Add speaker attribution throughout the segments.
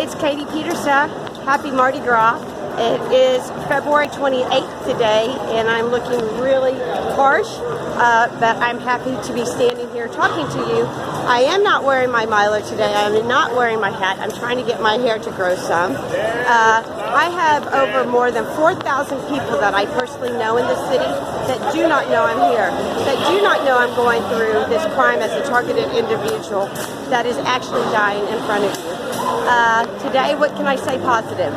Speaker 1: it's Katie Peterson. Happy Mardi Gras. It is February 28th today, and I'm looking really harsh, but I'm happy to be standing here talking to you. I am not wearing my miler today. I am not wearing my hat. I'm trying to get my hair to grow some. I have over more than 4,000 people that I personally know in this city that do not know I'm here, that do not know I'm going through this crime as a targeted individual that is actually dying in front of you. Today, what can I say positive?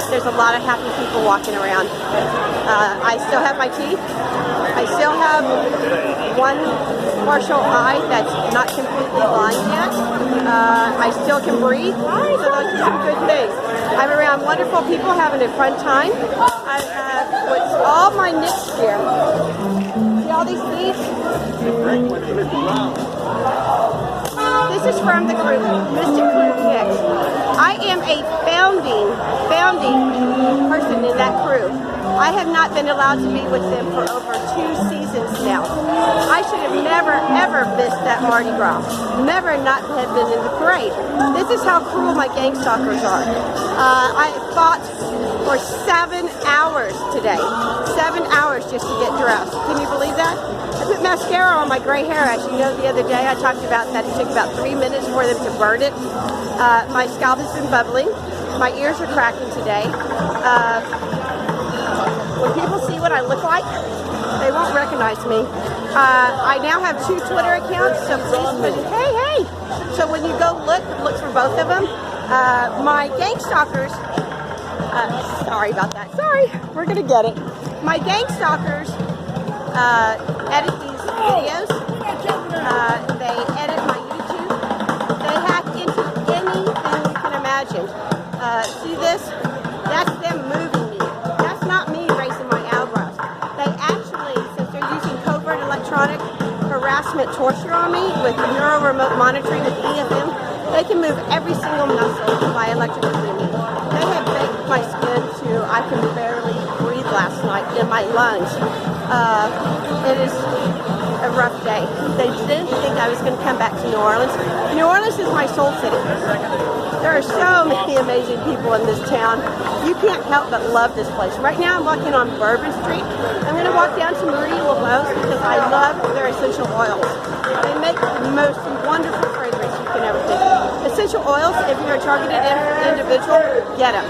Speaker 1: There's a lot of happy people walking around. I still have my teeth. I still have one partial eye that's not completely blind yet. I still can breathe, so those are some good things. I'm around wonderful people having a fun time. I have with all my nicks here. See all these beads? This is from the group, Mystic Crew Kicks. I am a founding person in that crew. I have not been allowed to be with them for over 2 seasons now. I should have never, ever missed that Mardi Gras. Never not have been in the parade. This is how cruel my gang stalkers are. I fought for 7 hours today. 7 hours just to get dressed. Can you believe that? I put mascara on my gray hair. As you know, the other day I talked about that it took about 3 minutes for them to burn it. My scalp has been bubbling. My ears are cracking today. When people see what I look like, they won't recognize me. I now have 2 Twitter accounts, so please put, hey. So when you go look for both of them. My gang stalkers, sorry about that. Sorry, we're gonna get it. My gang stalkers edit these videos. They edit my YouTube. They hack into anything you can imagine. See this? That's them moving me. That's not me raising my eyebrows. They actually, since they're using covert electronic harassment torture on me with neuro remote monitoring with EFM, they can move every single muscle by electrocuting me. They have baked my skin to I can barely breathe last night in my lungs. It is a rough day. They didn't think I was going to come back to New Orleans. New Orleans is my soul city. There are so many amazing people in this town. You can't help but love this place. Right now I'm walking on Bourbon Street. I'm going to walk down to Marie Laveau's because I love their essential oils. They make the most wonderful fragrance you can ever think of. Essential oils, if you're a targeted individual, get them.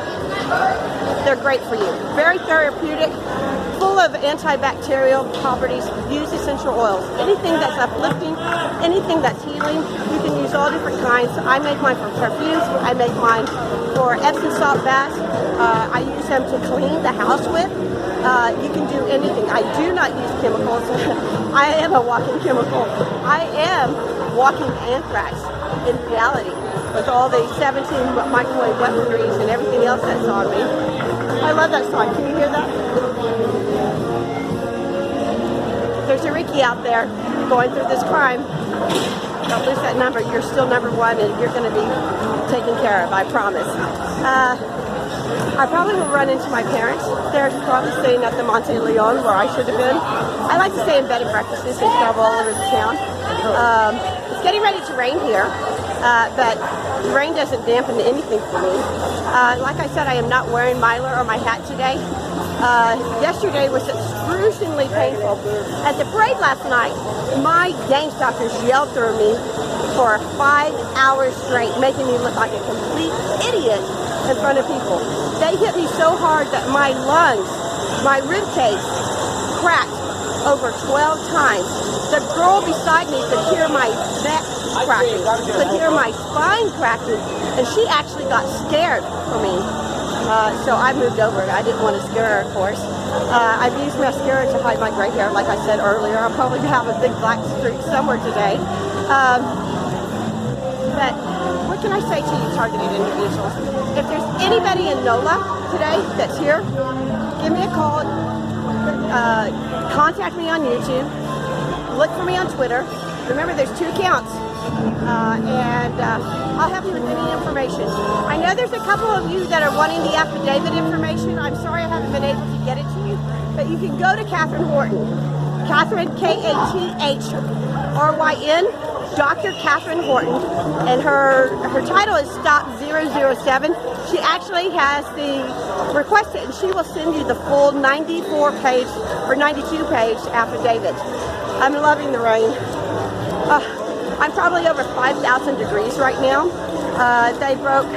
Speaker 1: They're great for you. Very therapeutic, full of antibacterial properties. Use essential oils. Anything that's uplifting, anything that's healing, you can use all different kinds. I make mine for perfumes. I make mine for Epsom salt baths. I use them to clean the house with. You can do anything. I do not use chemicals. I am a walking chemical. I am walking anthrax in reality with all the 17 microwave weaponaries and everything else that's on me. I love that song. Can you hear that? There's a Ricky out there going through this crime. Don't lose that number. You're still number 1 and you're going to be taken care of, I promise. I probably will run into my parents. They're probably staying at the Monte Leon where I should have been. I like to stay in bed and breakfasts and travel all over the town. It's getting ready to rain here, but the rain doesn't dampen anything for me. Like I said, I am not wearing miler or my hat today. Yesterday was excruciatingly painful. At the parade last night, my gang stalkers yelled through me for 5 hours straight, making me look like a complete idiot in front of people. They hit me so hard that my lungs, my rib cage, cracked over 12 times. The girl beside me could hear my neck cracking, could hear my spine cracking, and she actually got scared for me. So I moved over. I didn't want to scare her, of course. I've used mascara to hide my gray hair, like I said earlier. I'll probably have a big black streak somewhere today. But what can I say to you, targeted individuals? If there's anybody in NOLA today that's here, give me a call. Contact me on YouTube. Look for me on Twitter. Remember, there's 2 accounts. I'll help you with any information. I know there's a couple of you that are wanting the affidavit information. I'm sorry I haven't been able to get it to you, but you can go to Catherine Horton. Catherine, Kathryn, Dr. Catherine Horton, and her title is Stop 007. She actually has the request it, and she will send you the full 94-page or 92-page affidavit. I'm loving the rain. I'm probably over 5,000 degrees right now. They broke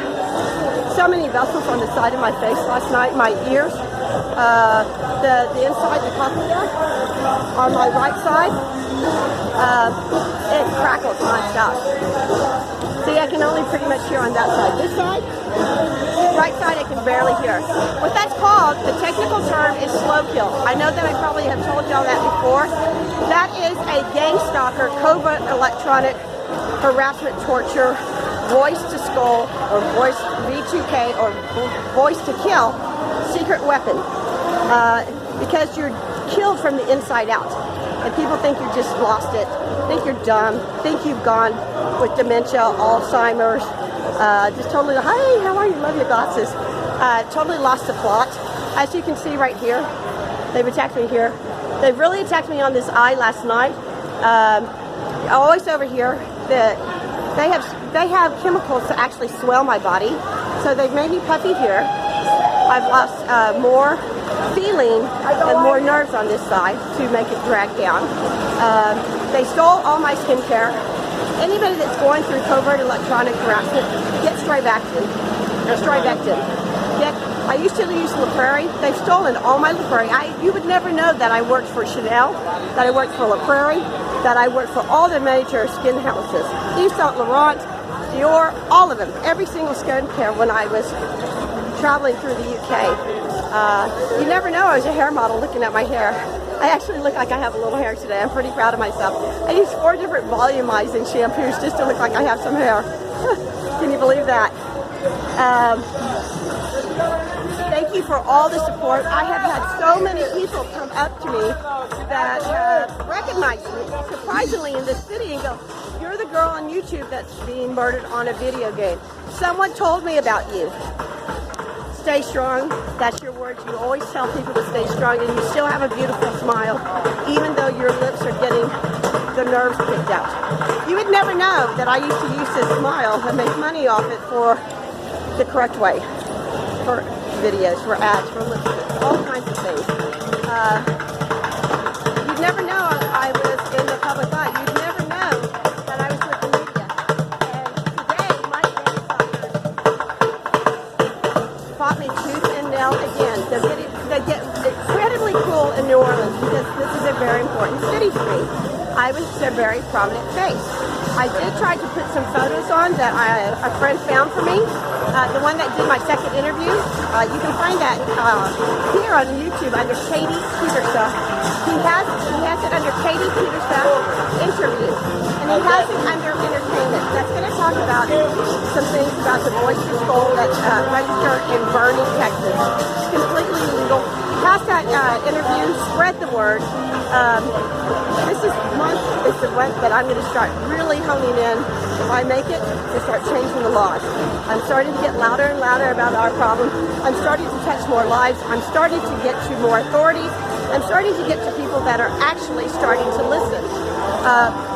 Speaker 1: so many vessels on the side of my face last night, my ears, the inside, the cochlea on my right side. It crackles nonstop. See, I can only pretty much hear on that side. This side, right side, I can barely hear. What that's called, the technical term is slow kill. I know that I probably have told y'all that before. That is a gang stalker, covert electronic harassment, torture, voice to skull, or voice V2K, or voice to kill secret weapon. Because you're killed from the inside out. And people think you just lost it, think you're dumb, think you've gone with dementia, Alzheimer's, just totally, hi, how are you, love your glasses. Totally lost the plot. As you can see right here, they've attacked me here. They've really attacked me on this eye last night. Always over here, they have chemicals to actually swell my body. So they've made me puffy here. I've lost more feeling and more nerves on this side to make it drag down. They stole all my skincare. Anybody that's going through covert electronic harassment, get Strivectin. I used to use La Prairie. They've stolen all my La Prairie. You would never know that I worked for Chanel, that I worked for La Prairie, that I worked for all the major skin houses. Yves Saint Laurent, Dior, all of them. Every single skincare when I was traveling through the UK. You never know, I was a hair model looking at my hair. I actually look like I have a little hair today. I'm pretty proud of myself. I use 4 different volumizing shampoos just to look like I have some hair. Can you believe that? Thank you for all the support. I have had so many people come up to me that recognize me, surprisingly, in this city and go, you're the girl on YouTube that's being murdered on a video game. Someone told me about you. Stay strong. That's your words. You always tell people to stay strong, and you still have a beautiful smile, even though your lips are getting the nerves picked out. You would never know that I used to use this smile and make money off it for the correct way, for videos, for ads, for lipstick, all kinds of things. You'd never know I was in the public eye. You'd never know that I was with the media. And today, my grandfather fought me tooth and nail again. They get incredibly cool in New Orleans because this is a very important city for me. I was a very prominent face. I did try to put some photos on that a friend found for me. The one that did my second interview, you can find that here on YouTube under Katie Peterson. He has it under Katie Peterson interview, and he has it under entertainment. That's going to talk about some things about the voice to skull that's registered in Vernon, Texas. Completely legal. Pass that interview, spread the word. This month is the month that I'm going to start really honing in, if I make it, to start changing the laws. I'm starting to get louder and louder about our problem. I'm starting to touch more lives. I'm starting to get to more authorities. I'm starting to get to people that are actually starting to listen.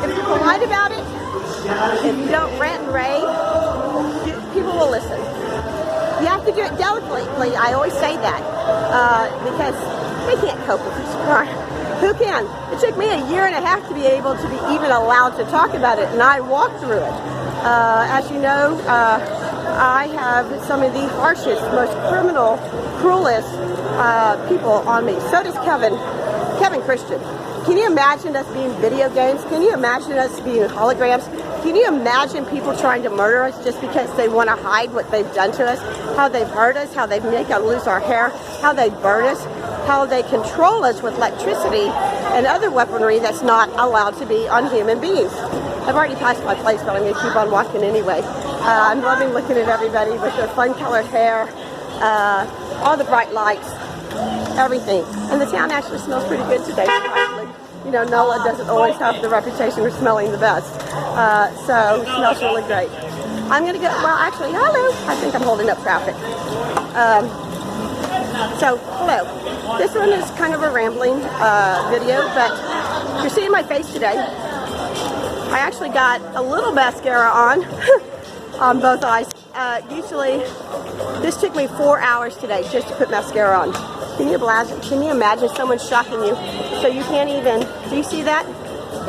Speaker 1: If you're polite about it, if you don't rant and rave, people will listen. You have to do it delicately. I always say that because they can't cope with this crime. Who can? It took me 1.5 years to be able to be even allowed to talk about it, and I walked through it. As you know, I have some of the harshest, most criminal, cruelest people on me. So does Kevin Christian. Can you imagine us being video games? Can you imagine us being holograms? Can you imagine people trying to murder us just because they want to hide what they've done to us? How they've hurt us, how they make us lose our hair, how they burn us, how they control us with electricity and other weaponry that's not allowed to be on human beings. I've already passed my place, but I'm going to keep on walking anyway. I'm loving looking at everybody with their fun-colored hair, all the bright lights, everything. And the town actually smells pretty good today. You know, NOLA doesn't always have the reputation for smelling the best. So it smells really great. I'm going to go, well, actually, hello. I think I'm holding up traffic. So, hello. This one is kind of a rambling video, but you're seeing my face today. I actually got a little mascara on, on both eyes. Usually, this took me 4 hours today just to put mascara on. Can you imagine someone shocking you so you can't even, do you see that?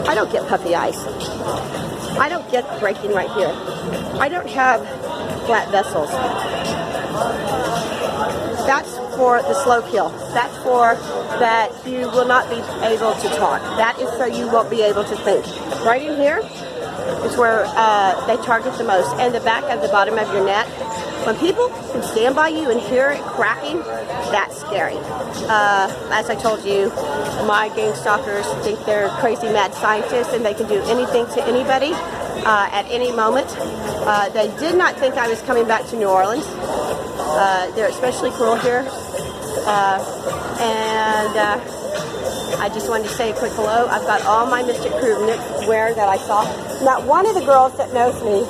Speaker 1: I don't get puffy eyes. I don't get breaking right here. I don't have flat vessels. That's for the slow kill. That's for that you will not be able to talk. That is so you won't be able to think. Right in here is where they target the most. And the back of the bottom of your neck. When people can stand by you and hear it cracking, that's scary. As I told you, my gang stalkers think they're crazy mad scientists and they can do anything to anybody at any moment. They did not think I was coming back to New Orleans. They're especially cruel here. I just wanted to say a quick hello. I've got all my Mystic Crew knitwear that I saw. Not one of the girls that knows me,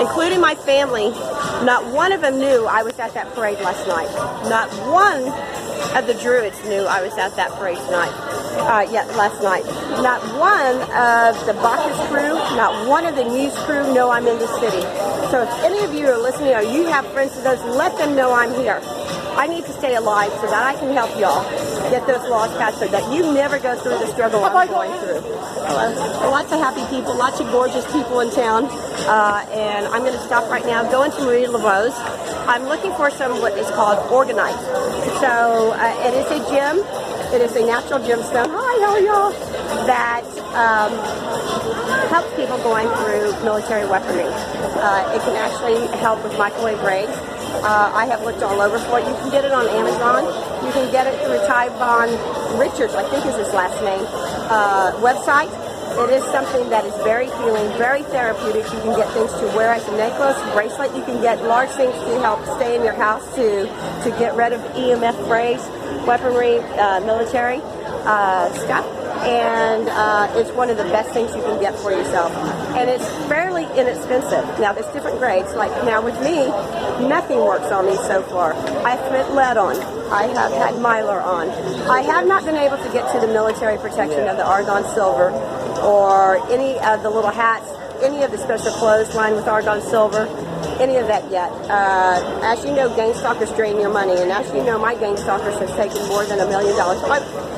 Speaker 1: including my family, not one of them knew I was at that parade last night. Not one of the Druids knew I was at that parade tonight. Last night. Not one of the Bacchus crew, not one of the Muse crew know I'm in the city. So if any of you are listening or you have friends of those, let them know I'm here. I need to stay alive so that I can help y'all get those laws passed so that you never go through the struggle I'm going through. Lots of happy people, lots of gorgeous people in town. And I'm going to stop right now, go into Marie Laveau's. I'm looking for some what is called organite. So it is a gem. It is a natural gemstone. Hi, how are y'all? That helps people going through military weaponry. It can actually help with microwave rays. I have looked all over for it. You can get it on Amazon. You can get it through Tyvon Richards, I think is his last name, website. It is something that is very healing, very therapeutic. You can get things to wear as a necklace, bracelet. You can get large things to help stay in your house to get rid of EMF rays, weaponry, military stuff. And it's one of the best things you can get for yourself. And it's fairly inexpensive. Now, there's different grades. Like now with me, nothing works on me so far. I've put lead on. I have had mylar on. I have not been able to get to the military protection of the argon silver or any of the little hats, any of the special clothes lined with argon silver, any of that yet. As you know, gang stalkers drain your money. And as you know, my gang stalkers have taken more than $1 million.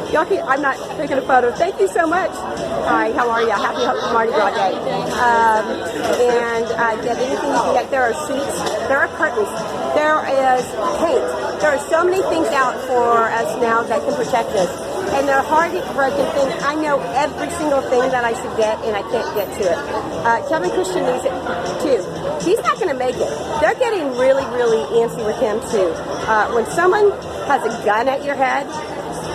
Speaker 1: I'm not taking a photo. Thank you so much. Hi, how are you? Happy Mardi Gras Day. Get anything you can get. There are seats. There are curtains. There is paint. There are so many things out for us now that can protect us. And they're heartbreaking things. I know every single thing that I should get, and I can't get to it. Kevin Christian needs it, too. He's not going to make it. They're getting really, really antsy with him, too. When someone has a gun at your head,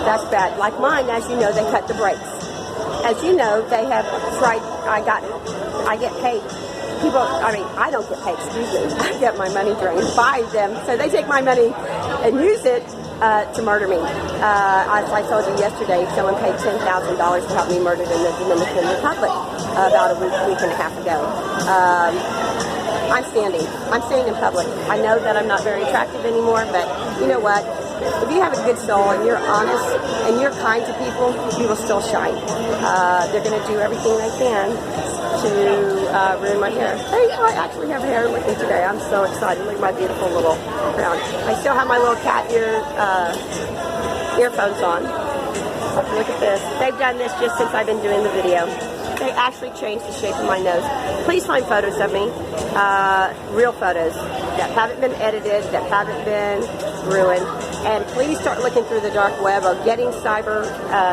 Speaker 1: that's bad. Like mine, as you know, they cut the brakes. As you know, they have tried, I get paid. I don't get paid, excuse me. I get my money drained by them. So they take my money and use it to murder me. As I told you yesterday, someone paid $10,000 to help me murdered in the Dominican Republic about a week and a half ago. I'm standing in public. I know that I'm not very attractive anymore, but you know what? If you have a good soul and you're honest and you're kind to people, you will still shine. They're going to do everything they can to ruin my hair. Hey, I actually have hair looking today. I'm so excited. Look at my beautiful little crown. I still have my little cat earphones on. Look at this. They've done this just since I've been doing the video. They actually changed the shape of my nose. Please find photos of me, real photos that haven't been edited, that haven't been ruined. And please start looking through the dark web or getting cyber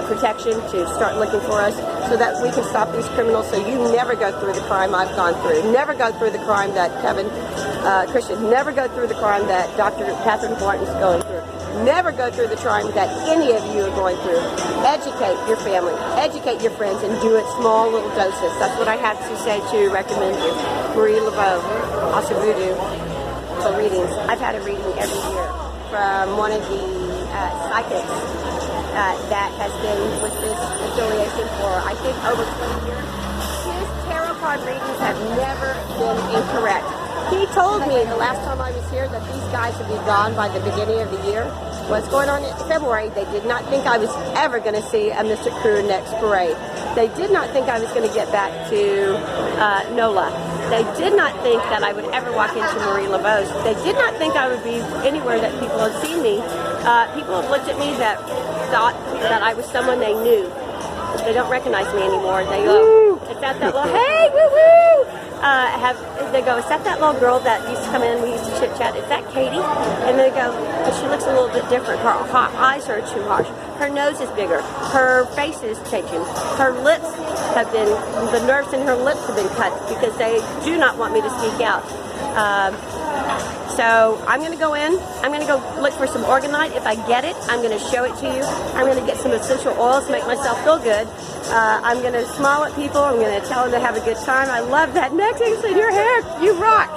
Speaker 1: protection to start looking for us so that we can stop these criminals so you never go through the crime I've gone through. Never go through the crime that Kevin Christian, never go through the crime that Dr. Catherine Martin's going through. Never go through the crime that any of you are going through. Educate your family, educate your friends, and do it small little doses. That's what I have to say to recommend you. Marie Laveau, also Voodoo, for readings. I've had a reading every year from one of the psychics that has been with this affiliation for, I think, over 20 years. His tarot card readings have never been incorrect. He told me the last time I was here that these guys would be gone by the beginning of the year. what's going on in February, they did not think I was ever going to see a Mystic Crew next parade. They did not think I was going to get back to NOLA. They did not think that I would ever walk into Marie Laveau's. They did not think I would be anywhere that people had seen me. People have looked at me that thought that I was someone they knew. They don't recognize me anymore. They go, is that little, hey, woo-woo! They go, is that little girl that used to come in, we used to chit-chat, is that Katie? And they go, well, she looks a little bit different. Her eyes are too harsh. Her nose is bigger. Her face is changing. Her lips have been, the nerves in her lips have been cut because they do not want me to speak out. So I'm going to go in, I'm going to go look for some orgonite. If I get it, I'm going to show it to you. I'm going to get some essential oils to make myself feel good. I'm going to smile at people. I'm going to tell them to have a good time. I love that necklace in your hair. You rock.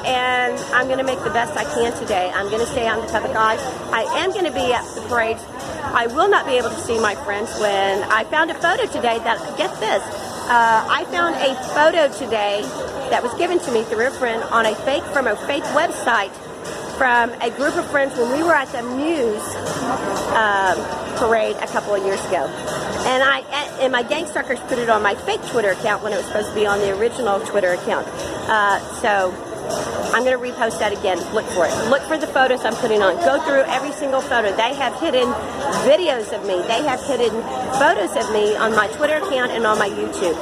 Speaker 1: And I'm going to make the best I can today. I'm going to stay on the public eye. I am going to be at the parades. I will not be able to see my friends when I found a photo today that, get this, I found a photo today that was given to me through a friend from a fake website from a group of friends when we were at the Muse parade a couple of years ago. And my gangstalkers put it on my fake Twitter account when it was supposed to be on the original Twitter account. So I'm going to repost that again. Look for it. Look for the photos I'm putting on. Go through every single photo. They have hidden videos of me. They have hidden photos of me on my Twitter account and on my YouTube.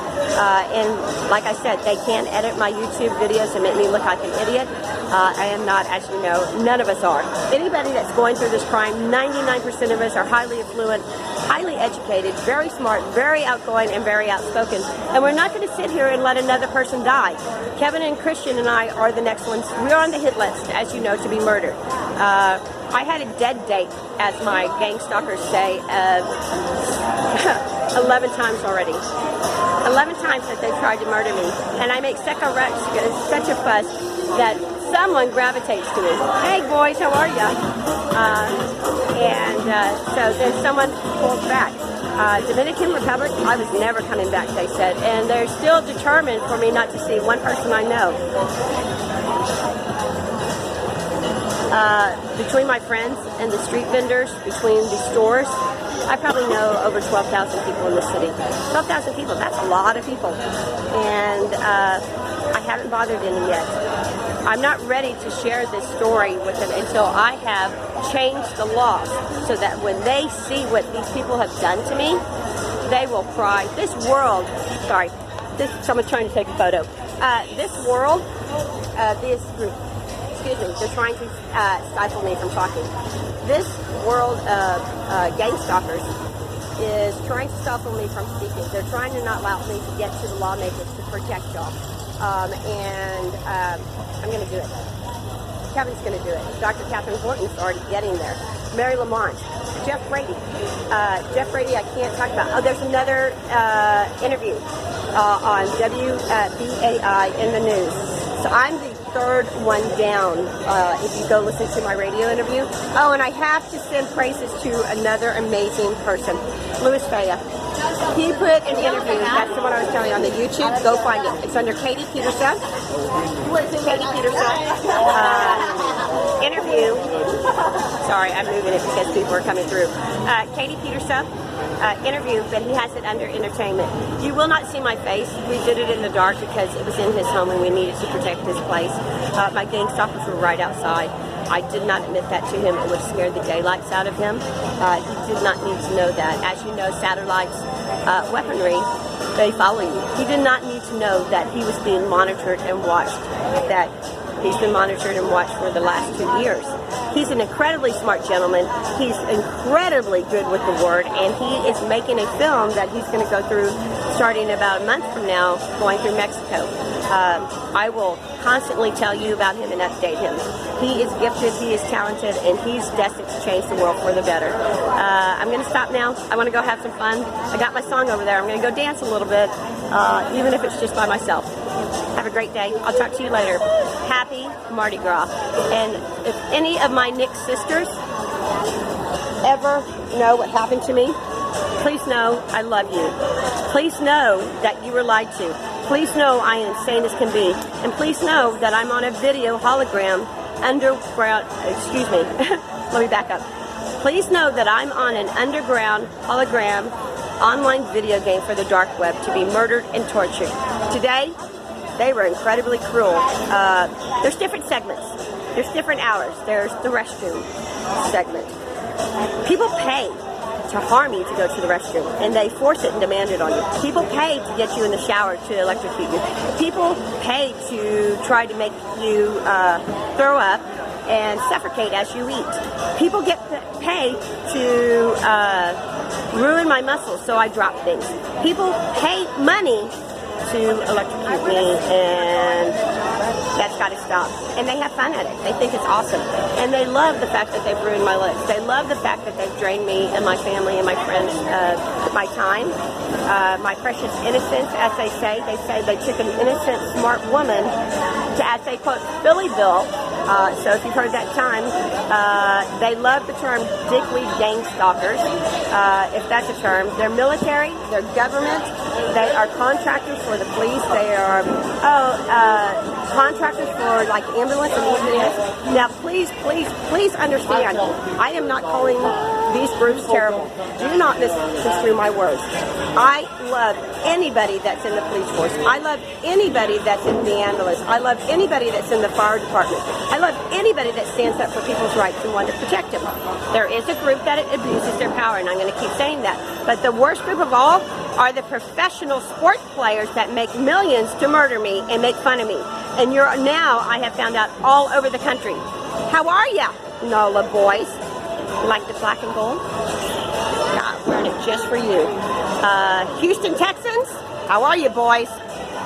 Speaker 1: And like I said, they can edit my YouTube videos and make me look like an idiot. I am not, as you know, none of us are. Anybody that's going through this crime, 99% of us are highly affluent, highly educated, very smart, very outgoing, and very outspoken. And we're not going to sit here and let another person die. Kevin and Christian and I are the next ones. We're on the hit list, as you know, to be murdered. I had a dead date, as my gang stalkers say, 11 times already. 11 times that they tried to murder me. And I make such a fuss that someone gravitates to me. Hey boys, how are ya? So then someone pulls back. Dominican Republic, I was never coming back, they said. And they're still determined for me not to see one person I know. Between my friends and the street vendors, between the stores, I probably know over 12,000 people in the city. 12,000 people, that's a lot of people. And I haven't bothered any yet. I'm not ready to share this story with them until I have changed the laws so that when they see what these people have done to me, they will cry. This world, sorry, someone's trying to take a photo. This world, this group, excuse me, they're trying to stifle me from talking. This world of gang stalkers is trying to stifle me from speaking. They're trying to not allow me to get to the lawmakers to protect y'all. I'm going to do it. Kevin's going to do it. Dr. Catherine Horton's already getting there. Mary Lamont. Jeff Brady. Jeff Brady, I can't talk about. Oh, there's another interview on WBAI in the news. So I'm the third one down if you go listen to my radio interview. Oh, and I have to send praises to another amazing person, Louis Faya. He put an interview, that's the one I was telling you, on the YouTube. Go find it. It's under Katie Peterson. Katie Peterson. Interview. Sorry, I'm moving it because people are coming through. Katie Peterson. Interview, but he has it under entertainment. You will not see my face. We did it in the dark because it was in his home and we needed to protect his place. My gang stalkers were right outside. I did not admit that to him. It would have scared the daylights out of him. He did not need to know that. As you know, satellites, weaponry, they follow you. He did not need to know that he was being monitored and watched, that he's been monitored and watched for the last 2 years. He's an incredibly smart gentleman. He's incredibly good with the word, and he is making a film that he's going to go through starting about a month from now, going through Mexico. I will constantly tell you about him and update him. He is gifted, he is talented, and he's destined to change the world for the better. I'm going to stop now. I want to go have some fun. I got my song over there. I'm going to go dance a little bit, even if it's just by myself. Have a great day. I'll talk to you later. Happy Mardi Gras. And if any of my Nick sisters ever know what happened to me, please know I love you. Please know that you were lied to. Please know I am insane as can be. And please know that I'm on a video hologram underground, excuse me, let me back up. Please know that I'm on an underground hologram online video game for the dark web to be murdered and tortured. Today, they were incredibly cruel. There's different segments. There's different hours. There's the restroom segment. People pay to harm you to go to the restroom, and they force it and demand it on you. People pay to get you in the shower to electrocute you. People pay to try to make you throw up and suffocate as you eat. People get paid to ruin my muscles so I drop things. People pay money to electrocute me, and that's got to stop. And they have fun at it. They think it's awesome. And they love the fact that they've ruined my life. They love the fact that they've drained me and my family and my friends my time, my precious innocence, as they say. They say they took an innocent, smart woman to, as they quote, Billy Bill. So if you've heard that time, they love the term dickweed gang stalkers, if that's a term. They're military, they're government, they are contractors for the police, they are contractors for like ambulance and EMS. Now please understand, I am not calling these groups terrible. Do not misconstrue my words. I love anybody that's in the police force. I love anybody that's in the ambulance. I love anybody that's in the fire department. I love anybody that stands up for people's rights and wants to protect them. There is a group that abuses their power, and I'm going to keep saying that. But the worst group of all are the professional sports players that make millions to murder me and make fun of me. And now I have found out all over the country. How are ya, NOLA boys? Like the black and gold? Yeah, wearing it just for you. Houston Texans, how are you, boys?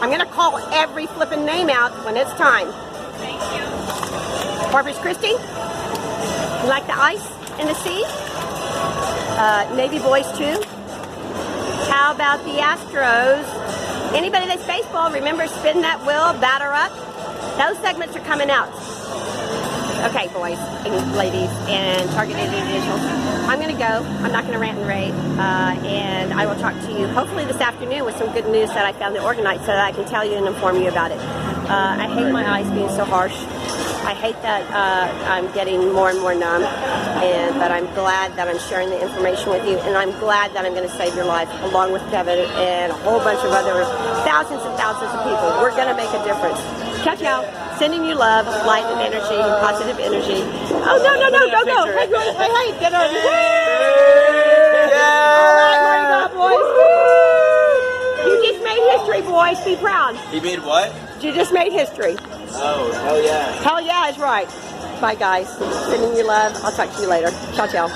Speaker 1: I'm going to call every flipping name out when it's time. Corpus Christi, you like the ice and the sea? Navy boys too. How about the Astros? Anybody that's baseball, remember spin that wheel, batter up? Those segments are coming out. Okay, boys and ladies and targeted individuals, I'm going to go. I'm not going to rant and rave, and I will talk to you hopefully this afternoon with some good news that I found the organite so that I can tell you and inform you about it. I hate my eyes being so harsh. I hate that I'm getting more and more numb, but I'm glad that I'm sharing the information with you, and I'm glad that I'm going to save your life along with Kevin and a whole bunch of other thousands and thousands of people. We're going to make a difference. Ciao, ciao. Sending you love, light and energy, positive energy. Oh, no, go. Hey, get over here. All right, boys. You just made history, boys. Be proud.
Speaker 2: He made what?
Speaker 1: You just made history.
Speaker 2: Oh, hell yeah.
Speaker 1: Hell yeah is right. Bye, guys. Sending you love. I'll talk to you later. Ciao, ciao.